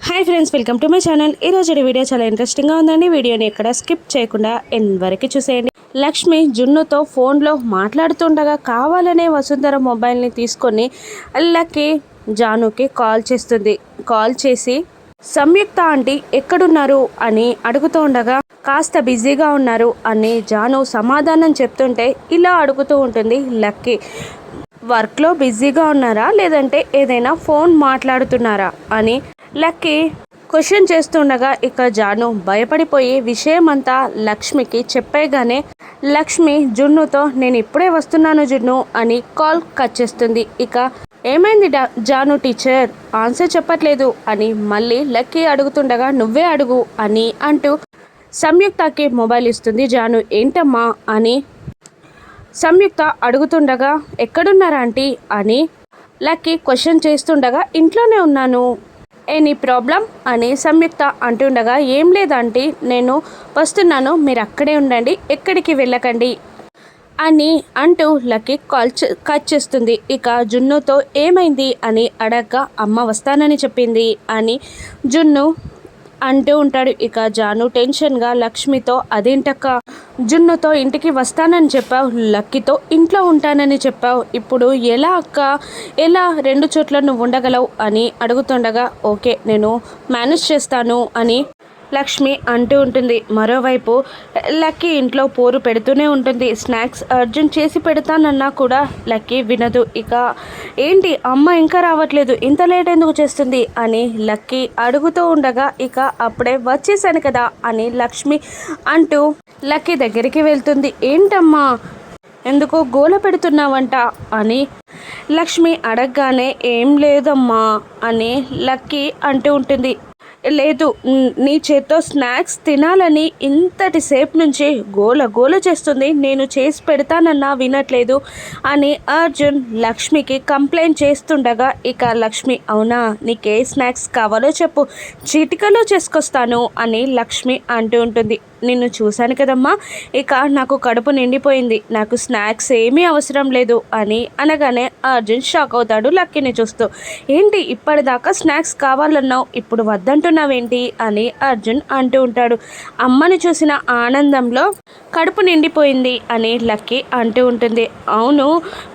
Hi friends, welcome to my channel. ఈరోజు video చాలా ఇంట్రెస్టింగ్గా ఉందండి. వీడియోని ఎక్కడ స్కిప్ చేయకుండా ఎండ్ వరకు చూసేయండి. లక్ష్మి జున్నుతో ఫోన్లో మాట్లాడుతుండగా కావాలనే వసుంధర మొబైల్ని తీసుకొని లక్కీ జానుకి కాల్ చేస్తుంది. కాల్ చేసి సంయుక్త ఆంటీ ఎక్కడున్నారు అని అడుగుతూ ఉండగా కాస్త బిజీగా ఉన్నారు అని జాను సమాధానం చెప్తుంటే ఇలా అడుగుతూ ఉంటుంది లక్కీ, వర్క్లో బిజీగా ఉన్నారా లేదంటే ఏదైనా ఫోన్ మాట్లాడుతున్నారా అని లక్కీ క్వశ్చన్ చేస్తుండగా ఇక జాను భయపడిపోయి విషయమంతా లక్ష్మికి చెప్పేగానే లక్ష్మి జున్నుతో నేను ఇప్పుడే వస్తున్నాను జున్ను అని కాల్ కట్ చేస్తుంది. ఇక ఏమైంది జాను టీచర్, ఆన్సర్ చెప్పట్లేదు అని మళ్ళీ లక్కీ అడుగుతుండగా నువ్వే అడుగు అని అంటూ సంయుక్తకి మొబైల్ ఇస్తుంది జాను. ఏంటమ్మా అని సంయుక్త అడుగుతుండగా ఎక్కడున్నారా ఆంటీ అని లక్కీ క్వశ్చన్ చేస్తుండగా ఇంట్లోనే ఉన్నాను, ఎనీ ప్రాబ్లం అని సంయుక్త అంటుండగా ఏం లేదంటే నేను వస్తున్నాను, మీరు అక్కడే ఉండండి, ఎక్కడికి వెళ్ళకండి అని అంటూ లక్కీ కట్ చేస్తుంది. ఇక జున్నుతో ఏమైంది అని అడగగా అమ్మ వస్తానని చెప్పింది అని జున్ను అంటూ ఉంటాడు. ఇక జాను టెన్షన్గా లక్ష్మితో అదేంటక్క జున్నుతో ఇంటికి వస్తానని చెప్పావు, లక్కీతో ఇంట్లో ఉంటానని చెప్పావు, ఇప్పుడు ఎలా అక్క, ఎలా రెండు చోట్ల నువ్వు ఉండగలవు అని అడుగుతుండగా ఓకే నేను మేనేజ్ చేస్తాను అని లక్ష్మి అంటూ ఉంటుంది. మరోవైపు లక్కీ ఇంట్లో పోరు పెడుతూనే ఉంటుంది. స్నాక్స్ అర్జున్ చేసి పెడతానన్నా కూడా లక్కీ వినదు. ఇక ఏంటి అమ్మ ఇంకా రావట్లేదు, ఇంత లేట్ ఎందుకు చేస్తుంది అని లక్కీ అడుగుతూ ఉండగా ఇక అప్పుడే వచ్చేసాను కదా అని లక్ష్మి అంటూ లక్కీ దగ్గరికి వెళ్తుంది. ఏంటమ్మా ఎందుకో గోల పెడుతున్నావంట అని లక్ష్మి అడగగానే ఏం లేదమ్మా అని లక్కీ అంటూ ఉంటుంది. లేదు, నీ చేత్తో స్నాక్స్ తినాలని ఇంతటి సేపు నుంచి గోల చేస్తుంది, నేను చేసి పెడతానన్నా వినట్లేదు అని అర్జున్ లక్ష్మికి కంప్లైంట్ చేస్తుండగా ఇక లక్ష్మి అవునా నీకే స్నాక్స్ కావాలో చెప్పు, చిటికలో చేసుకొస్తాను అని లక్ష్మి అంటూ ఉంటుంది. నిన్ను చూశాను కదమ్మా, ఇక నాకు కడుపు నిండిపోయింది, నాకు స్నాక్స్ ఏమీ అవసరం లేదు అని అనగానే అర్జున్ షాక్ అవుతాడు లక్కీని చూస్తూ. ఏంటి ఇప్పటిదాకా స్నాక్స్ కావాలన్నావు, ఇప్పుడు వద్దంటున్నావేంటి అని అర్జున్ అంటూ ఉంటాడు. అమ్మని చూసిన ఆనందంలో కడుపు నిండిపోయింది అని లక్కీ అంటూ ఉంటుంది. అవును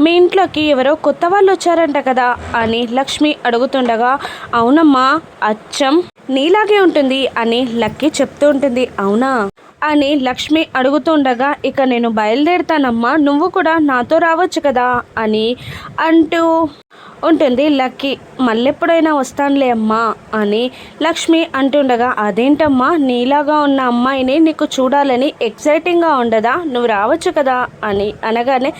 మీ ఇంట్లోకి ఎవరో కొత్త వాళ్ళు వచ్చారంట కదా అని లక్ష్మి అడుగుతుండగా అవునమ్మా అచ్చం నీలాగే ఉంటుంది అని లక్కీ చెప్తూ ఉంటుంది. అవునా అని లక్ష్మి అడుగుతుండగా ఇక నేను బయలుదేరుతానమ్మా, నువ్వు కూడా నాతో రావచ్చు కదా అని అంటూ ఉంటుంది లక్కీ. మళ్ళెప్పుడైనా వస్తానులే అమ్మా అని లక్ష్మి అంటుండగా అదేంటమ్మా నీలాగా ఉన్న అమ్మాయిని నీకు చూడాలని ఎక్సైటింగ్గా ఉండదా, నువ్వు రావచ్చు కదా అని అనగానే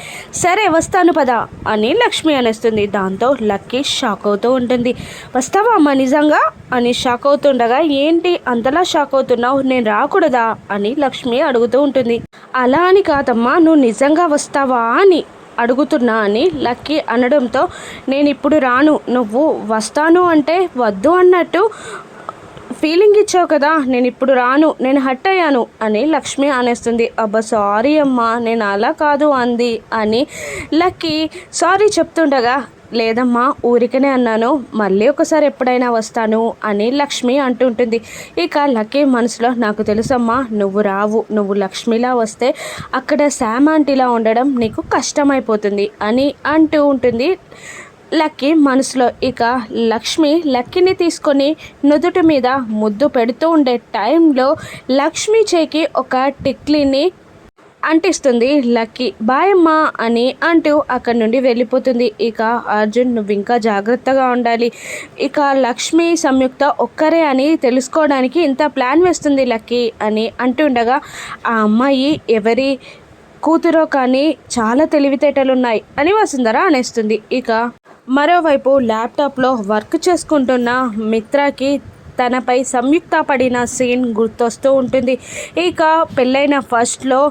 సరే వస్తాను పదా అని లక్ష్మి అనేస్తుంది. దాంతో లక్కీ షాక్ అవుతూ ఉంటుంది. వస్తావా అమ్మ నిజంగా అని షాక్ అవుతుండగా ఏంటి అంతలా షాక్ అవుతున్నావు, నేను రాకూడదా అని లక్ష్మి అడుగుతూ ఉంటుంది. అలా అని కాదమ్మా, నువ్వు నిజంగా వస్తావా అని అడుగుతున్నా అని లక్కీ అనడంతో నేను ఇప్పుడు రాను, నువ్వు వస్తాను అంటే వద్దు అన్నట్టు ఫీలింగ్ ఇచ్చావు కదా, నేను ఇప్పుడు రాను, నేను హర్ట్ అయ్యాను అని లక్ష్మి అనేస్తుంది. అబ్బా సారీ అమ్మా, నేను అలా కాదు అంది అని లక్కీ సారీ చెప్తుండగా లేదమ్మా ఊరికనే అన్నాను, మళ్ళీ ఒకసారి ఎప్పుడైనా వస్తాను అని లక్ష్మి అంటుంటుంది. ఇక లక్కీ మనసులో నాకు తెలుసమ్మా నువ్వు రావు, నువ్వు లక్ష్మిలా వస్తే అక్కడ శామ్ ఆంటీలా ఉండడం నీకు కష్టమైపోతుంది అని అంటూ ఉంటుంది లక్కీ మనసులో. ఇక లక్ష్మి లక్కీని తీసుకొని నుదుటి మీద ముద్దు పెడుతూ ఉండే టైంలో లక్ష్మి చేకి ఒక టిక్లీని అంటిస్తుంది లక్కీ. బాయ్ అమ్మా అని అంటూ అక్కడి నుండి వెళ్ళిపోతుంది. ఇక అర్జున్ నువ్వు ఇంకా జాగ్రత్తగా ఉండాలి, ఇక లక్ష్మి సంయుక్త ఒక్కరే అని తెలుసుకోవడానికి ఇంత ప్లాన్ వేస్తుంది లక్కీ అని అంటుండగా ఆ అమ్మాయి ఎవరి కూతురో కానీ చాలా తెలివితేటలున్నాయి అని వసుంధర అనేస్తుంది. ఇక మరోవైపు ల్యాప్టాప్లో వర్క్ చేసుకుంటున్న మిత్రకి తనపై సంయుక్త పడిన సీన్ గుర్తొస్తూ ఉంటుంది. ఇక పెళ్ళైన ఫస్ట్లో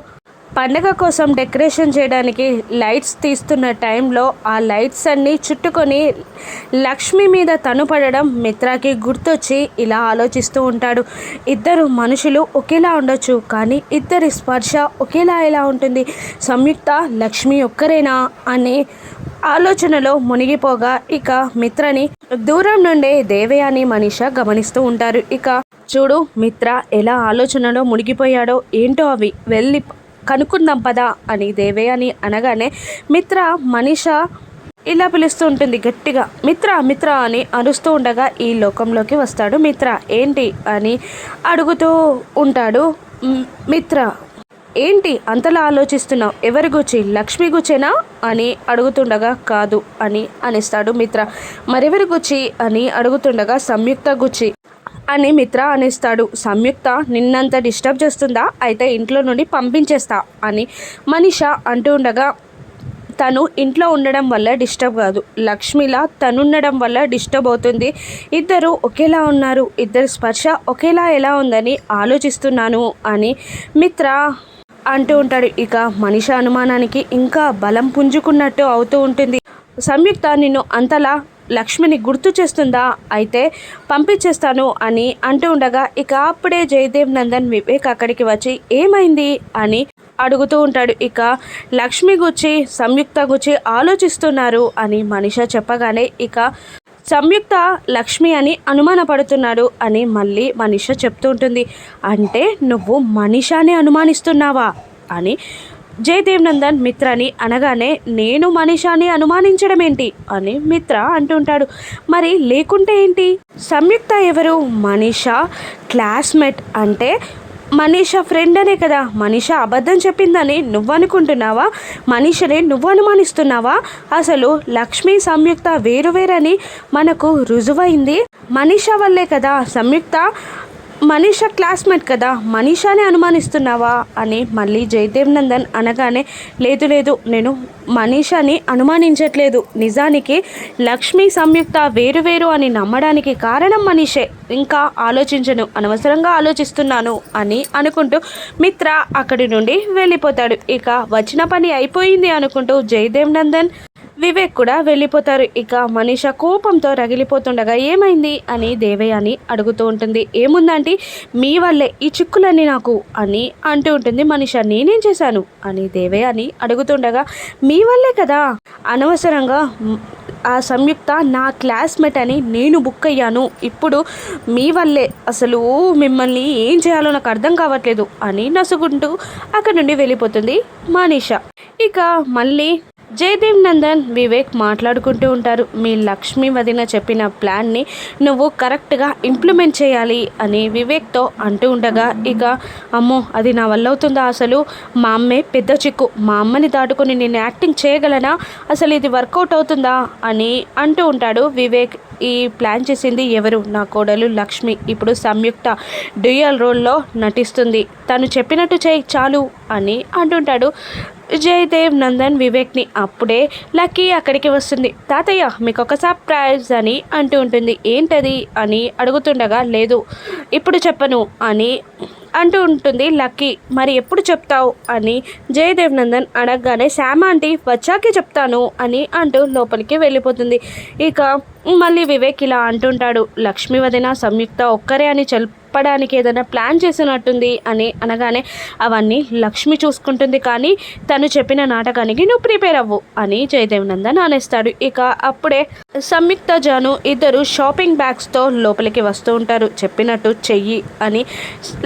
పండగ కోసం డెకరేషన్ చేయడానికి లైట్స్ తీస్తున్న టైంలో ఆ లైట్స్ అన్నీ చుట్టుకొని లక్ష్మి మీద తను పడడం మిత్రాకి గుర్తొచ్చి ఇలా ఆలోచిస్తూ ఉంటాడు. ఇద్దరు మనుషులు ఒకేలా ఉండొచ్చు కానీ ఇద్దరి స్పర్శ ఒకేలా ఎలా ఉంటుంది, సంయుక్త లక్ష్మి ఒక్కరేనా అనే ఆలోచనలో మునిగిపోగా ఇక మిత్రని దూరం నుండే దేవయాని మనీష గమనిస్తూ ఉంటారు. ఇక చూడు మిత్ర ఎలా ఆలోచనలో మునిగిపోయాడో ఏంటో అవి వెళ్ళి కనుక్కుందాం పదా అని దేవయాని అనగానే మిత్ర మనీష ఇలా పిలుస్తూ ఉంటుంది గట్టిగా, మిత్ర మిత్ర అని అరుస్తూ ఉండగా ఈ లోకంలోకి వస్తాడు మిత్ర. ఏంటి అని అడుగుతూ ఉంటాడు. మిత్ర ఏంటి అంతలా ఆలోచిస్తున్నావు, ఎవరి గుచ్చి, లక్ష్మి గుచ్చేనా అని అడుగుతుండగా కాదు అని అనిస్తాడు మిత్ర. మరెవరి గుచ్చి అని అడుగుతుండగా సంయుక్త గుచ్చి అని మిత్ర అనిస్తాడు. సంయుక్త నిన్నంత డిస్టర్బ్ చేస్తుందా, అయితే ఇంట్లో నుండి పంపించేస్తా అని మనీష అంటూ ఉండగా తను ఇంట్లో ఉండడం వల్ల డిస్టర్బ్ కాదు, లక్ష్మిలా తనుండడం వల్ల డిస్టర్బ్ అవుతుంది. ఇద్దరు ఒకేలా ఉన్నారు, ఇద్దరు స్పర్శ ఒకేలా ఎలా ఉందని ఆలోచిస్తున్నాను అని మిత్ర అంటూ ఉంటాడు. ఇక మనీష అనుమానానికి ఇంకా బలం పుంజుకున్నట్టు అవుతూ ఉంటుంది. సంయుక్త నిన్ను అంతలా లక్ష్మిని గుర్తు చేస్తుందా, అయితే పంపించేస్తాను అని అంటూ ఉండగా ఇక అప్పుడే జయదేవ్ నందన్ వివేక్ అక్కడికి వచ్చి ఏమైంది అని అడుగుతూ ఉంటాడు. ఇక లక్ష్మి గురించి సంయుక్త గురించి ఆలోచిస్తున్నారు అని మనీష చెప్పగానే ఇక సంయుక్త లక్ష్మి అని అనుమానపడుతున్నాడు అని మళ్ళీ మనీష చెప్తూ ఉంటుంది. అంటే నువ్వు మనీషాని అనుమానిస్తున్నావా అని జయదేవ్ నందన్ మిత్రని అనగానే నేను మనీషాని అనుమానించడం ఏంటి అని మిత్ర అంటుంటాడు. మరి లేకుంటే ఏంటి, సంయుక్త ఎవరు, మనీషా క్లాస్మేట్, అంటే మనీషా ఫ్రెండ్ అనే కదా. మనీషా అబద్ధం చెప్పిందని నువ్వు అనుకుంటున్నావా, మనీషనే నువ్వు అనుమానిస్తున్నావా, అసలు లక్ష్మి సంయుక్త వేరువేరని మనకు రుజువైంది మనీషా వల్లే కదా. సంయుక్త మనీషా క్లాస్మేట్ కదా, మనీషానే అనుమానిస్తున్నావా అని మళ్ళీ జయదేవ్ నందన్ అనగానే లేదు లేదు, నేను మనీషాని అనుమానించట్లేదు, నిజానికి లక్ష్మి సంయుక్త వేరు అని నమ్మడానికి కారణం మనీషే, ఇంకా ఆలోచించను, అనవసరంగా ఆలోచిస్తున్నాను అని అనుకుంటూ మిత్ర అక్కడి నుండి వెళ్ళిపోతాడు. ఇక వచ్చిన పని అయిపోయింది అనుకుంటూ జయదేవ్ నందన్ వివేక్ కూడా వెళ్ళిపోతారు. ఇక మనీష కోపంతో రగిలిపోతుండగా ఏమైంది అని దేవయాని అడుగుతూ ఉంటుంది. ఏముందంటే మీ వల్లే ఈ చిక్కులన్నీ నాకు అని అంటూ ఉంటుంది మనీష. నేనేం చేశాను అని దేవయాని అడుగుతుండగా మీ వల్లే కదా, అనవసరంగా ఆ సంయుక్త నా క్లాస్మేట్ అని నేను బుక్ అయ్యాను, ఇప్పుడు మీ వల్లే, అసలు మిమ్మల్ని ఏం చేయాలో నాకు అర్థం కావట్లేదు అని నసుకుంటూ అక్కడి నుండి వెళ్ళిపోతుంది మనీష. ఇక మళ్ళీ జయదేవ్ నందన్ వివేక్ మాట్లాడుకుంటూ ఉంటారు. మీ లక్ష్మి వదిన చెప్పిన ప్లాన్ని నువ్వు కరెక్ట్గా ఇంప్లిమెంట్ చేయాలి అని వివేక్తో అంటూ ఉండగా ఇక అమ్మో అది నా వల్ల అవుతుందా, అసలు మా అమ్మే పెద్ద చిక్కు, మా అమ్మని దాటుకొని నేను యాక్టింగ్ చేయగలనా, అసలు ఇది వర్కౌట్ అవుతుందా అని అంటూ ఉంటాడు వివేక్. ఈ ప్లాన్ చేసింది ఎవరు, నా కోడలు లక్ష్మి, ఇప్పుడు సంయుక్త డ్యూయల్ రోల్లో నటిస్తుంది, తను చెప్పినట్టు చేయి చాలు అని అంటుంటాడు జయదేవ్ నందన్ వివేక్ని. అప్పుడే లక్కీ అక్కడికి వస్తుంది. తాతయ్య మీకు ఒక సర్ప్రైజ్ అని అంటూ ఉంటుంది. ఏంటది అని అడుగుతుండగా లేదు ఇప్పుడు చెప్పను అని అంటూ ఉంటుంది లక్కీ. మరి ఎప్పుడు చెప్తావు అని జయదేవ్ నందన్ అడగగానే శ్యామ ఆంటీ వచ్చాకే చెప్తాను అని అంటూ లోపలికి వెళ్ళిపోతుంది. ఇక మళ్ళీ వివేక్ ఇలా అంటుంటాడు, లక్ష్మి వదిన సంయుక్త ఒక్కరే అని చెప్పడానికి ఏదైనా ప్లాన్ చేసినట్టుంది అని అనగానే అవన్నీ లక్ష్మి చూసుకుంటుంది, కానీ తను చెప్పిన నాటకానికి నువ్వు ప్రిపేర్ అవ్వు అని జయదేవ్ నందన్ అనేస్తాడు. ఇక అప్పుడే సంయుక్త జాను ఇద్దరు షాపింగ్ బ్యాగ్స్తో లోపలికి వస్తూ ఉంటారు. చెప్పినట్టు చెయ్యి అని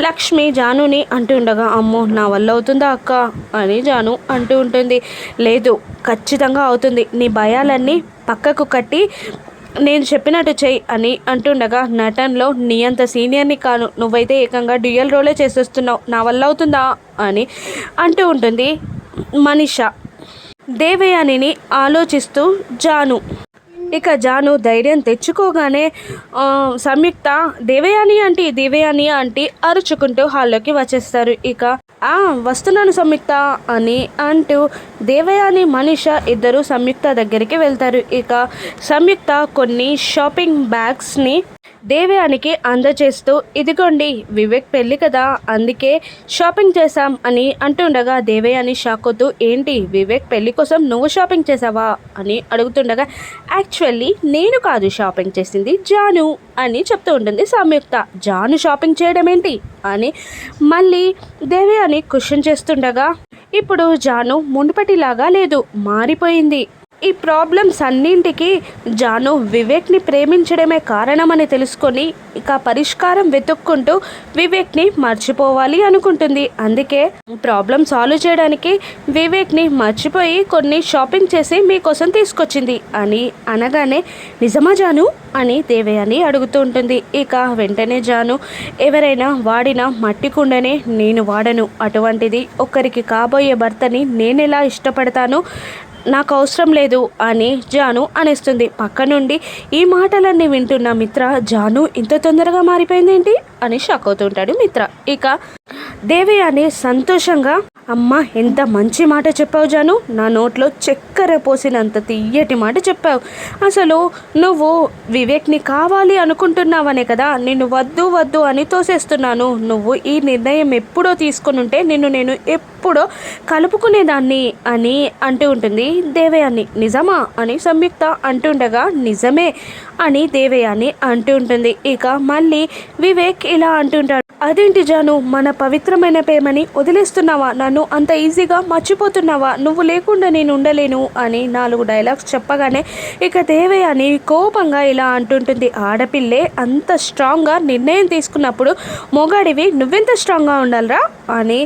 లక్ష్మి జానుని అంటూ ఉండగా అమ్మో నా వల్ల అవుతుందా అక్క అని జాను అంటూ ఉంటుంది. లేదు ఖచ్చితంగా అవుతుంది, నీ భయాలన్నీ పక్కకు కట్టి నేను చెప్పినట్టు చెయ్యి అని అంటుండగా నటన్లో నీ అంత సీనియర్ని కాను, నువ్వైతే ఏకంగా డ్యూయల్ రోలే చేసేస్తున్నావు, నా వల్ల అవుతుందా అని అంటూ ఉంటుంది మనీష. దేవయానిని ఆలోచిస్తూ జాను. ఇక జాను ధైర్యం తెచ్చుకోగానే సంయుక్త దేవయాని అంటే అరుచుకుంటూ హాల్లోకి వచ్చేస్తారు. ఇక వస్తున్నాను సంయుక్త అని అంటూ దేవయాని మనీష ఇద్దరు సంయుక్త దగ్గరికి వెళ్తారు. ఇక సంయుక్త కొన్ని షాపింగ్ బ్యాగ్స్ని దేవయానికి అందజేస్తూ ఇదిగోండి వివేక్ పెళ్ళి కదా అందుకే షాపింగ్ చేశాం అని అంటుండగా దేవయాని షాక్ అవుతూ ఏంటి వివేక్ పెళ్ళి కోసం నువ్వు షాపింగ్ చేసావా అని అడుగుతుండగా యాక్చువల్లీ నేను కాదు షాపింగ్ చేసింది జాను అని చెప్తూ ఉంటుంది సంయుక్త. జాను షాపింగ్ చేయడం ఏంటి అని మళ్ళీ దేవయాని క్వశ్చన్ చేస్తుండగా ఇప్పుడు జాను మునుపటిలాగా లేదు, మారిపోయింది. ఈ ప్రాబ్లమ్స్ అన్నింటికి జాను వివేక్ని ప్రేమించడమే కారణమని తెలుసుకొని ఇక పరిష్కారం వెతుక్కుంటూ వివేక్ని మర్చిపోవాలి అనుకుంటుంది. అందుకే ప్రాబ్లం సాల్వ్ చేయడానికి వివేక్ని మర్చిపోయి కొన్ని షాపింగ్ చేసి మీకోసం తీసుకొచ్చింది అని అనగానే, నిజమా జాను అని దేవయాని అడుగుతూ ఉంటుంది. ఇక వెంటనే జాను, ఎవరైనా వాడిన మట్టి కుండనే నేను వాడను, అటువంటిది ఒకరికి కాబోయే భర్తని నేనెలా ఇష్టపడతాను, నాకు అవసరం లేదు అని జాను అనేస్తుంది. పక్క నుండి ఈ మాటలన్నీ వింటున్న మిత్ర, జాను ఇంత తొందరగా మారిపోయిందేంటి అని షాక్ అవుతుంటాడు మిత్ర. ఇక దేవయాని సంతోషంగా, అమ్మ ఎంత మంచి మాట చెప్పావు జాను, నా నోట్లో చక్కెర పోసినంత తీయటి మాట చెప్పావు. అసలు నువ్వు వివేక్ని కావాలి అనుకుంటున్నావనే కదా నిన్ను వద్దు వద్దు అని తోసేస్తున్నాను. నువ్వు ఈ నిర్ణయం ఎప్పుడో తీసుకుని ఉంటే నేను ఎప్పుడో కలుపుకునేదాన్ని అని అంటూ ఉంటుంది దేవయాని. నిజమా అని సంయుక్త అంటుండగా, నిజమే అని దేవయాని అంటూ ఉంటుంది. ఇక మళ్ళీ వివేక్ ఇలా అంటుంటాడు, అదేంటి జాను, మన పవిత్రమైన ప్రేమని వదిలేస్తున్నావా, నన్ను అంత ఈజీగా మర్చిపోతున్నావా, నువ్వు లేకుండా నేను ఉండలేను అని 4 డైలాగ్స్ చెప్పగానే ఇక దేవయాని కోపంగా ఇలా అంటుంటుంది, ఆడపిల్లే అంత స్ట్రాంగ్గా నిర్ణయం తీసుకున్నప్పుడు మొగాడివి నువ్వెంత స్ట్రాంగ్గా ఉండాలిరా అని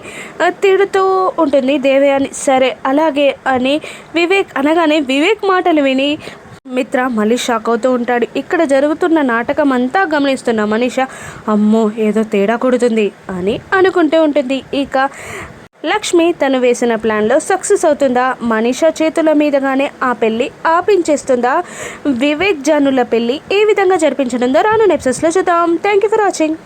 తిడుతూ ఉంటుంది దేవయాని. సరే అలాగే అని వివేక్ అనగానే వివేక్ మాటలు విని మిత్ర మళ్ళీ షాక్ అవుతూ ఉంటాడు. ఇక్కడ జరుగుతున్న నాటకం అంతా గమనిస్తున్న మనీష, అమ్మో ఏదో తేడా కొడుతుంది అని అనుకుంటూ ఉంటుంది. ఇక లక్ష్మి తను వేసిన ప్లాన్లో సక్సెస్ అవుతుందా, మనీష చేతుల మీదగానే ఆ పెళ్ళి ఆపించేస్తుందా, వివేక్ జానుల పెళ్ళి ఏ విధంగా జరిపించనుందో రాను ఎపిసోడ్స్లో చూద్దాం. Thank you for watching.